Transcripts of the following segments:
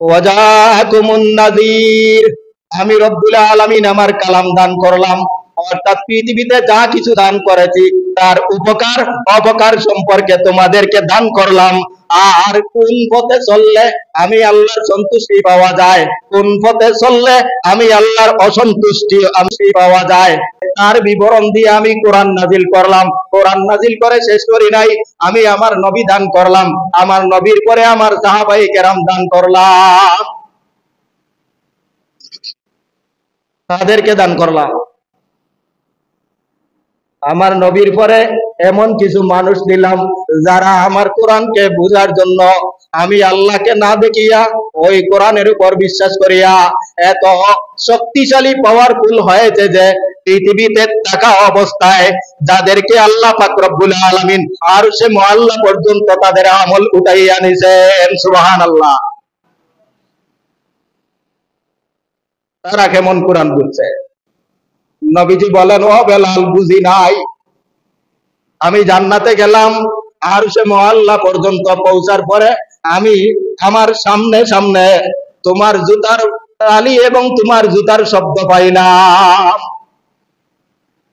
ওয়াজাকুমুন নাযীর, আমি রব্বুল আলামিন আমার কালাম দান করলাম, অর্থাৎ পৃথিবীতে যা কিছু দান করেছি তার উপকার অপকার সম্পর্কে তোমাদেরকে দান করলাম। আর কোন পথে চললে আমি আল্লাহর সন্তুষ্টি পাওয়া যায়, কোন পথে চললে আমি আল্লাহর অসন্তুষ্টি পাওয়া যায়, তার বিবরণ দিয়ে আমি কোরআন নাজিল করলাম। কোরআন নাজিল করে শেষ করি নাই, আমি আমার নবী দান করলাম, আমার নবীর পরে আমার সাহাবায়ে কেরাম দান করলাম, তাদেরকে দান করলাম। আমার নবীর পরে এমন কিছু মানুষ দিলাম যারা আমার কোরআনকে বুঝার জন্য আমি আল্লাহকে না দেখিয়া ওই কোরআনের উপর বিশ্বাস করিয়া এত শক্তিশালী পাওয়ারফুল হয়েছে যে পৃথিবীতে থাকা অবস্থায় যাদেরকে আল্লাহ পাক রব্বুল আলামিন আরশে মুআল্লা পর্যন্ত তাদের আমল উঠাইয়া নিছেন। সুবহানাল্লাহ। তারা কেমন কোরআন বুঝছে? নবীজি বলেন, ও বেলাল, বুঝি নাই, আমি জান্নাতে গেলাম, আরশে মুআল্লা পর্যন্ত পৌঁছার পরে আমি আমার সামনে সামনে তোমার জুতার তালি এবং তোমার জুতার শব্দ পাইলাম।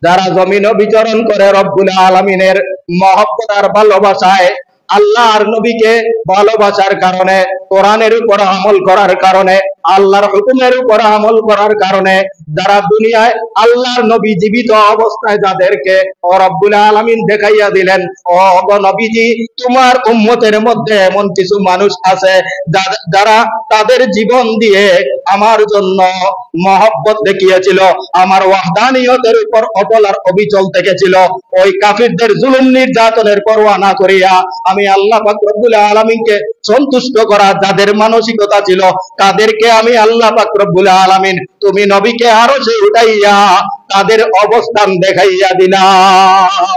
যারা জমিন বিচরণ করে রব্বুল আলামিনের মহব্বত আর ভালোবাসায়, আল্লাহর নবীকে ভালোবাসার কারণে, কোরআনের উপর আমল করার কারণে, আল্লাহর হুকুমের উপর আমল করার কারণে, যারা দুনিয়ায় আল্লাহর নবী জীবিত অবস্থায় যাদেরকে রব্বুল আলামিন দেখাইয়া দিলেন, ও নবীজি, তোমার উম্মতের মধ্যে এমন কিছু মানুষ আছে যারা তাদের জীবন দিয়ে আমার জন্য মহব্বত দেখিয়েছিল, আমার ওয়াহদানিয়তের উপর অটল আর অবিচল থেকেছিল। ওই কাফিরদের জুলুম নির্যাতনের পরোয়া না করিয়া আমি আল্লাহ পাক রব্বুল আলামিনকে সন্তুষ্ট করা যাদের মানসিকতা ছিল, তাদেরকে আমি আল্লাহ পাক রব্বুল আলামিন তুমি নবীকে আরো সে উঠাইয়া তাদের অবস্থান দেখাইয়া দিলাম।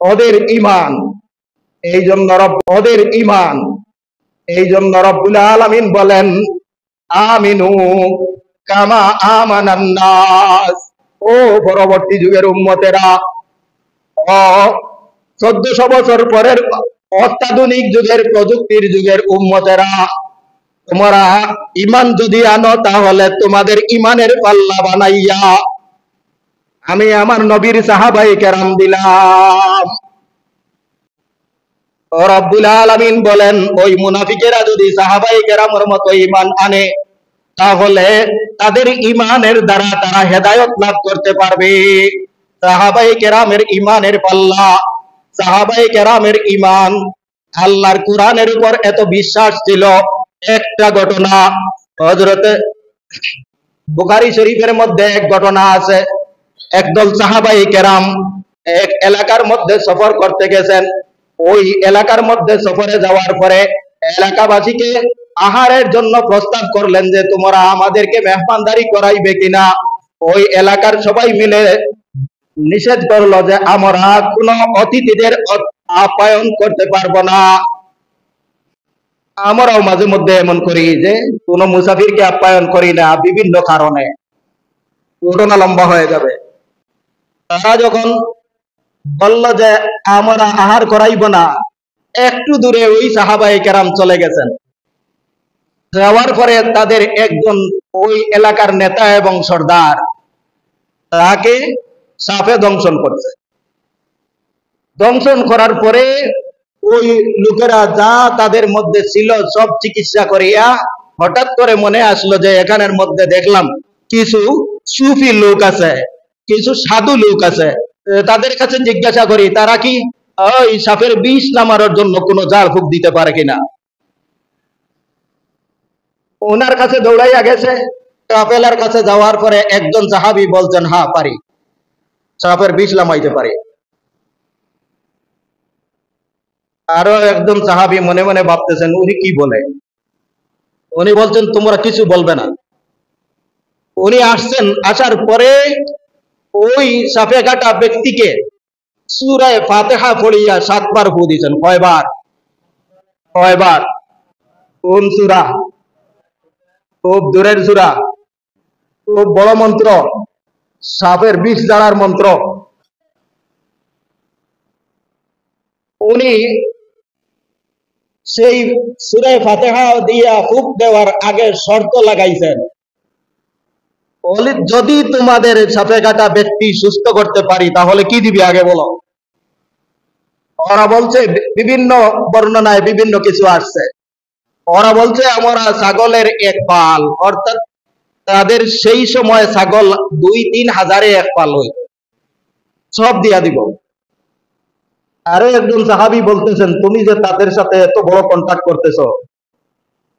ওদের ঈমান, এই জন্য ওদের ঈমান, এই জন্য রব্বুল আলামিন বলেন, আমিনু কামা আমানান নাস, ও পরবর্তী যুগের উম্মতেরা, ও 1400 বছর পরের অত্যাধুনিক যুগের প্রযুক্তির যুগের উম্মতেরা, তোমরা ঈমান যদি আনো তাহলে তোমাদের ঈমানের পাল্লা বানাইয়া আমি আমার নবীর সাহাবায়ে কেরাম দিলাম। রব্বুল আলামিন বলেন, ওই মুনাফিকেরা যদি সাহাবায়ে কেরামের মতো ঈমান আনে তাহলে তাদের ঈমানের দ্বারা তারা হেদায়েত লাভ করতে পারবে। সাহাবায়ে কেরামের ঈমানের পাল্লা, সাহাবায়ে কেরামের ঈমান, আল্লাহর কোরআনের উপর এত বিশ্বাস ছিল। একটা ঘটনা হযরতে বুখারী শরীফের মধ্যে এক ঘটনা আছে। একদল সাহাবায়ে কেরাম এক এলাকার মধ্যে সফর করতে গেছেন। ওই এলাকার মধ্যে সফরে যাওয়ার পরে এলাকাবাসীকে আহারের জন্য প্রস্তাব করলেন যে তোমরা আমাদেরকে মেহমানদারি করাইবে কিনা। ওই এলাকার সবাই মিলে নিষেধ করলো যে আমরা কোনো অতিথিদের আপ্যায়ন করতে পারবো না। আমরাও মাঝে মধ্যে এমন করি যে কোনো মুসাফিরকে আপ্যায়ন করি না বিভিন্ন কারণে, ঘটনা লম্বা হয়ে যাবে। তারা যখন বলল যে আমরা আহার করাইব না, একটু দূরে ওই সাহাবায়ে কেরাম চলে গেছেন। যাওয়ার পরে তাদের একজন ওই এলাকার নেতা এবং সর্দার তাকে সাপে দংশন করছে। দংশন করার পরে ওই লোকেরা যা তাদের মধ্যে ছিল সব চিকিৎসা করিয়া হঠাৎ করে মনে আসলো যে এখানের মধ্যে দেখলাম কিছু সুফি লোক আছে, কিছু সাধু লোক আছে, তাদের কাছে জিজ্ঞাসা করি তারা কি ওই সাপের বিষ নামানোর জন্য কোনো জাল ফুক দিতে পারে কিনা। ওনার কাছে দৌড়াইয়া গেছে। কাফেলার কাছে যাওয়ার পরে একজন সাহাবী বলছেন, হ্যাঁ পারি, সাপের বিষ নামাইতে পারি। আরো একজন সাহাবী মনে মনে ভাবতেছেন উনি কি বলে। উনি বলছেন তোমরা কিছু বলবে না। উনি আসছেন, আসার পরে ওই সাপে কাটা ব্যক্তিকে সূরা ফাতিহা পড়িয়া 7 বার ফু দিয়েছেন। কয়বার? কয়বার? কোন সূরা? খুব দূরের সূরা, খুব বড় মন্ত্র, সাপের বিষ জ্বালার মন্ত্র। উনি সেই সূরা ফাতিহা দিয়া ফুক দেওয়ার আগে শর্ত লাগাইছেন, বলে যদি তোমাদের সাপে কাটা ব্যক্তি সুস্থ করতে পারি তাহলে কি দিবি আগে বলো। ওরা বলছে, বিভিন্ন বর্ণনায় বিভিন্ন কিছু আসছে, ওরা বলছে আমরা ছাগলের এক পাল, অর্থাৎ তাদের সেই সময় ছাগল 2-3 হাজারে এক পাল হই, সব দিয়া দিব। আরে একজন সাহাবী বলতেছেন, তুমি যে তাদের সাথে এত বড় কন্ট্যাক্ট করতেছো,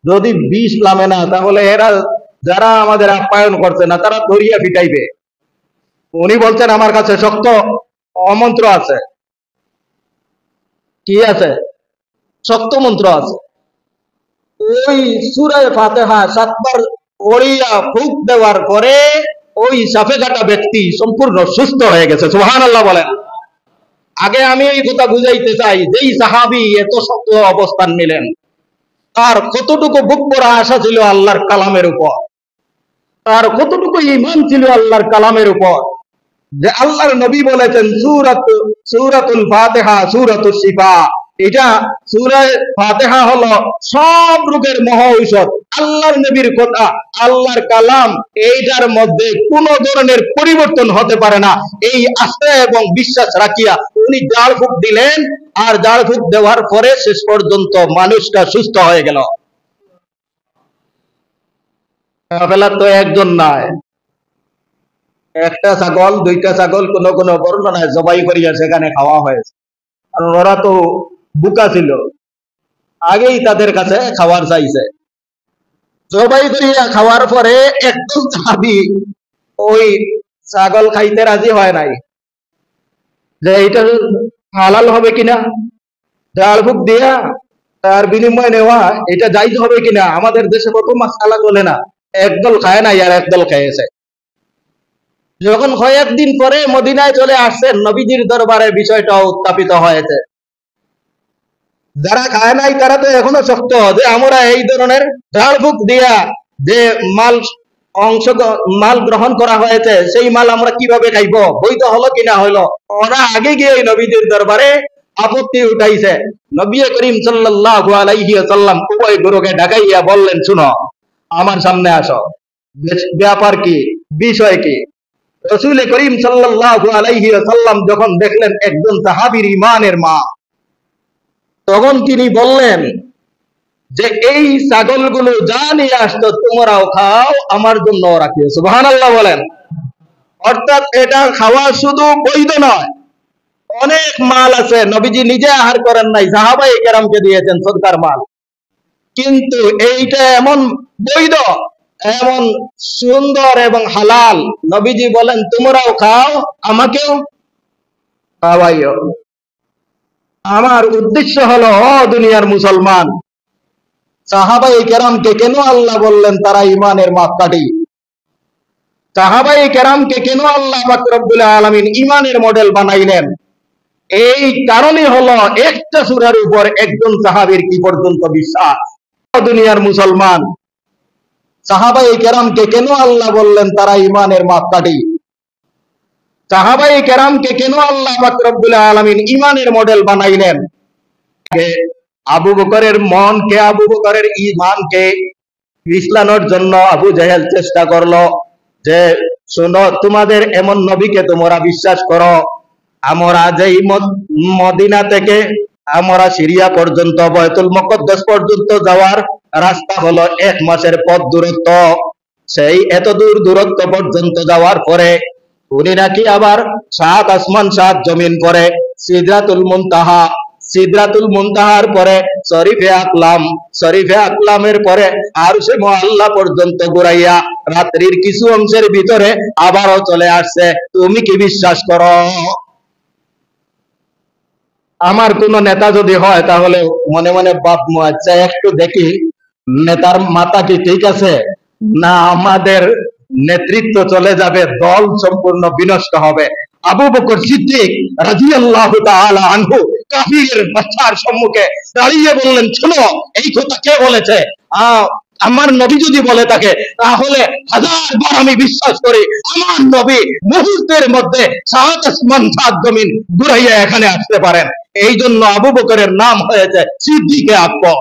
যদি বিষ নামে না তাহলে এরা যারা আমাদের আপ্যায়ন করছে না তারা ধরিয়া ফিটাইবে। উনি বলছেন আমার কাছে শক্ত অমন্ত্র আছে। কি আছে? শক্ত মন্ত্র আছে। ওই সূরা ফাতিহা 7 বার পড়িয়া ফুক দেওয়ার পরে ওই সাপে কাটা ব্যক্তি সম্পূর্ণ সুস্থ হয়ে গেছে। সুবহানাল্লাহ বলেন। আগে আমি এই কথা বুঝাইতে চাই, যেই সাহাবী এত শক্ত অবস্থান নিলেন, তার কতটুকু বুক ভরা আশা ছিল আল্লাহর কালামের উপর, তার কতটুকু ঈমান ছিল আল্লাহর কালামের উপর, যে আল্লাহর নবী বলেছেন সূরাতুল ফাতিহা সূরাতুশ শিফা। এটা সূরা ফাতিহা হলো সব রোগের মহা ঔষধ। আল্লাহর নবীর কথা, আল্লাহর কালাম, এইটার মধ্যে কোনো ধরনের পরিবর্তন হতে পারে না। এই আস্থা এবং বিশ্বাস রাখিয়া উনি জাড় ফুঁক দিলেন, আর জাড় ফুঁক দেওয়ার পরে শেষ পর্যন্ত মানুষটা সুস্থ হয়ে গেল। কাফেলা তো একজন নয়, একটা ছাগল, 2টা ছাগল, কোন কোন বর্ণনায় জবাই করিয়া সেখানে খাওয়া হয়েছে। কারণ ওরা তো বুকা ছিল, আগেই তাদের কাছে খাবার চাইছে। জবাই করিয়া খাওয়ার পরে একদম সাহাবী ওই ছাগল খাইতে রাজি হয় নাই, যে এটা হালাল হবে কিনা, জাল ফুক দিয়া তার বিনিময় নেওয়া এটা জায়েজ হবে কিনা। আমাদের দেশে কত মাসালা চলে না, একদল খায় নাই আর একদল খেয়েছে। যখন কয়েকদিন পরে মদিনায় চলে আসছেন, নবীজির দরবারে বিষয়টা উত্থাপিত হয়েছে। যারা খায় নাই তারা তো এখনো শক্ত, যে আমরা এই ধরনের ঝাড় ফুঁক দিয়া যে মাল গ্রহণ করা হয়েছে সেই মাল আমরা কিভাবে খাইব, বৈধ হলো কিনা হইলো। ওরা আগে গিয়ে নবীজির দরবারে আপত্তি উঠাইছে। নবী করিম সাল্লাল্লাহু আলাইহি ওয়াসাল্লাম উভয় গুরুকে ডাকাইয়া বললেন, শুনো, আমার সামনে আসো, ব্যাপার কি, বিষয় কি। রাসূল করিম সাল্লাল্লাহু আলাইহি ওয়াসাল্লাম যখন দেখলেন একজন সাহাবীর ঈমানের মা, তখন তিনি বললেন যে এই ছাগলগুলো যা নিয়ে আসতো তোমরাও খাও, আমার জন্য রাখিও। সুবহানাল্লাহ বলেন। অর্থাৎ এটা খাওয়া শুধু বৈধ নয়, অনেক মাল আছে নবীজি নিজে আহার করেন নাই, সাহাবায়ে কেরামকে দিয়েছেন সদকার মাল, কিন্তু এইটা এমন বৈধ, এমন সুন্দর এবং হালাল, নবীজি বলেন তোমরাও খাও, আমাকেও খাওয়াইও। আমার উদ্দেশ্য হলো, দুনিয়ার মুসলমান, সাহাবায়ে কেরামকে কেন আল্লাহ বললেন তারা ঈমানের মাপকাঠি? সাহাবায়ে কেরামকে কেন আল্লাহ পাক রব্বুল আলামিন ঈমানের মডেল বানাইলেন? এই কারণে হলো একটা সূরার উপর একজন সাহাবীর কি পর্যন্ত বিশ্বাস। দুনিয়ার মুসলমান, সাহাবায়ে কেরামকে কেন আল্লাহ বললেন তারা ঈমানের মাপকাঠি? সাহাবায়ে কেরামকে কেন আল্লাহ পাক রব্বুল আলামিন ঈমানের মডেল বানাইলেন? আবু বকরের মনকে, আবু বকরের ঈমানকে পিছলানোর জন্য আবু জাহেল চেষ্টা করলো যে, শোনো, তোমাদের এমন নবীকে তোমরা বিশ্বাস করো, আমরা যেই মদিনা থেকে আমরা সিরিয়া পর্যন্ত, বাইতুল মুকদ্দাস পর্যন্ত যাওয়ার রাস্তা হলো 1 মাসের পথ দূরত্ব। সেই এত দূরত্ব পর্যন্ত যাওয়ার পরে উনি নাকি আবার 7 আসমান 7 জমিন পরে সিদরাতুল মুনতাহার পরে শরীফে আকলামের পরে আরশে মুআল্লা পর্যন্ত ঘুরাইয়া রাত্রির কিছু অংশের ভিতরে আবারও চলে আসছে। তুমি কি বিশ্বাস করো? আমার কোন নেতা যদি হয় তাহলে মনে মনে ভাববো, আচ্ছা একটু দেখি নেতার মাথা কি ঠিক আছে, না আমাদের নেতৃত্ব চলে যাবে, দল সম্পূর্ণ বিনষ্ট হবে। আবু বকর সিদ্দিক রাদিয়াল্লাহু তাআলা আনহু কাফিরের বাচ্চার সম্মুখে দাঁড়িয়ে বললেন, শোনো, এই কথা কে বলেছে? আমার নবী যদি বলে থাকে, তাহলে হাজারবার আমি বিশ্বাস করি আমার নবী মুহূর্তের মধ্যে সাত আসমান সাত জমিন ঘুরাইয়া এখানে আসতে পারেন। এই জন্য আবু বকরের নাম হয়েছে সিদ্দিকে আকবর।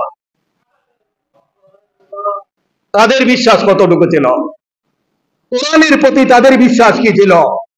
তাদের বিশ্বাস কতটুকু ছিল? কোরআনের প্রতি তাদের বিশ্বাস কি ছিল?